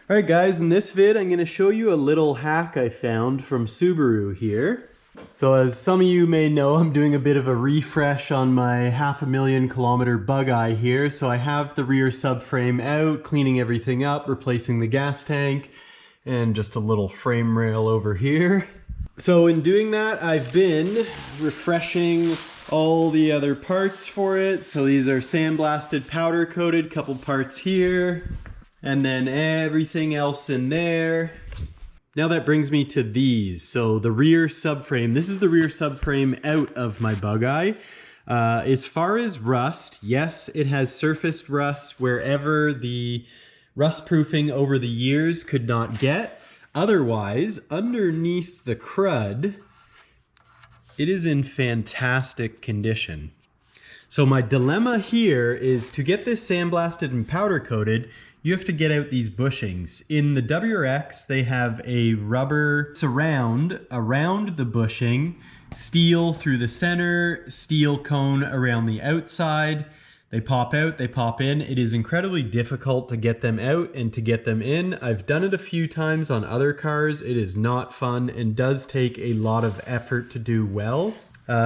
Alright guys, in this vid I'm going to show you a little hack I found from Subaru here. So as some of you may know, I'm doing a bit of a refresh on my 500,000 kilometer bug-eye here. So I have the rear subframe out, cleaning everything up, replacing the gas tank, and just a little frame rail over here. So in doing that, I've been refreshing all the other parts for it. So these are sandblasted, powder coated, couple parts here, and then everything else in there. Now that brings me to these. So the rear subframe, this is the rear subframe out of my bug-eye. As far as rust, yes, it has surfaced rust wherever the rust proofing over the years could not get. Otherwise, underneath the crud, it is in fantastic condition. So my dilemma here is to get this sandblasted and powder coated, you have to get out these bushings. In the WRX, they have a rubber surround around the bushing, steel through the center, steel cone around the outside. They pop out, they pop in. It is incredibly difficult to get them out and to get them in. I've done it a few times on other cars. It is not fun and does take a lot of effort to do well.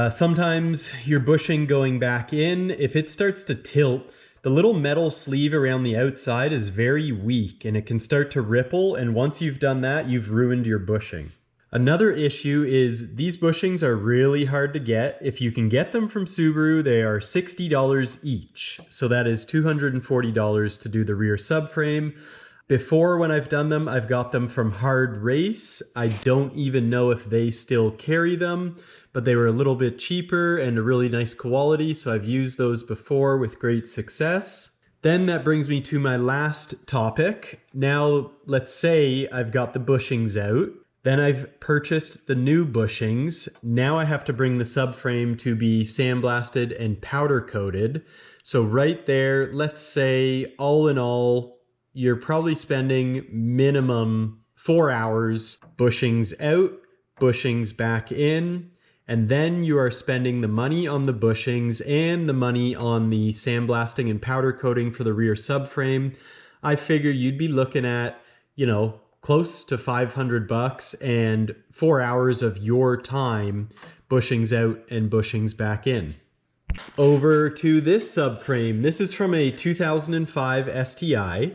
Sometimes your bushing going back in, if it starts to tilt, the little metal sleeve around the outside is very weak and it can start to ripple, and once you've done that, you've ruined your bushing. Another issue is these bushings are really hard to get. If you can get them from Subaru, they are $60 each. So that is $240 to do the rear subframe. Before, when I've done them, I've got them from Hard Race. I don't even know if they still carry them, but they were a little bit cheaper and a really nice quality, so I've used those before with great success. Then that brings me to my last topic. Now, let's say I've got the bushings out. Then I've purchased the new bushings. Now I have to bring the subframe to be sandblasted and powder coated. So right there, let's say all in all, you're probably spending minimum 4 hours bushings out, bushings back in, and then you are spending the money on the bushings and the money on the sandblasting and powder coating for the rear subframe. I figure you'd be looking at, you know, close to $500 and 4 hours of your time bushings out and bushings back in. Over to this subframe. This is from a 2005 STI.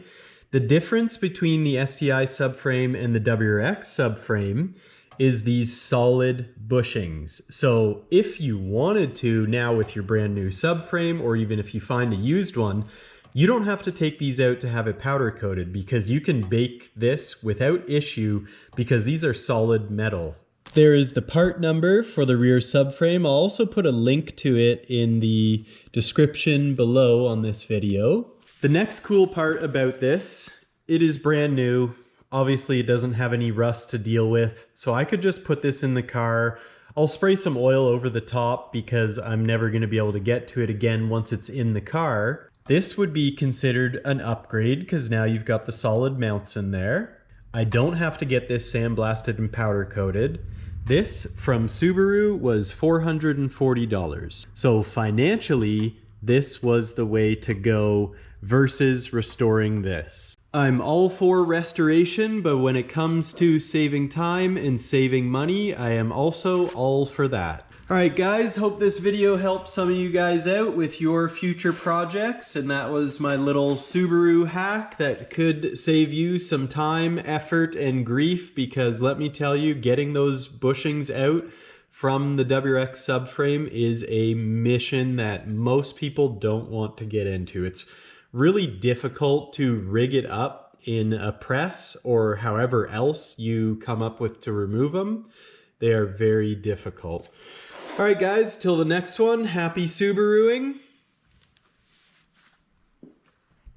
The difference between the STI subframe and the WRX subframe is these solid bushings. So if you wanted to now with your brand new subframe, or even if you find a used one, you don't have to take these out to have it powder coated, because you can bake this without issue because these are solid metal. There is the part number for the rear subframe. I'll also put a link to it in the description below on this video. The next cool part about this, it is brand new. Obviously it doesn't have any rust to deal with, so I could just put this in the car. I'll spray some oil over the top because I'm never going to be able to get to it again once it's in the car. This would be considered an upgrade because now you've got the solid mounts in there. I don't have to get this sandblasted and powder coated. This from Subaru was $440. So financially, this was the way to go versus restoring this. I'm all for restoration, but when it comes to saving time and saving money, I am also all for that. Alright guys, hope this video helped some of you guys out with your future projects, and that was my little Subaru hack that could save you some time, effort, and grief, because let me tell you, getting those bushings out from the WRX subframe is a mission that most people don't want to get into. It's really difficult to rig it up in a press or however else you come up with to remove them. They are very difficult. All right, guys, till the next one, happy Subaruing.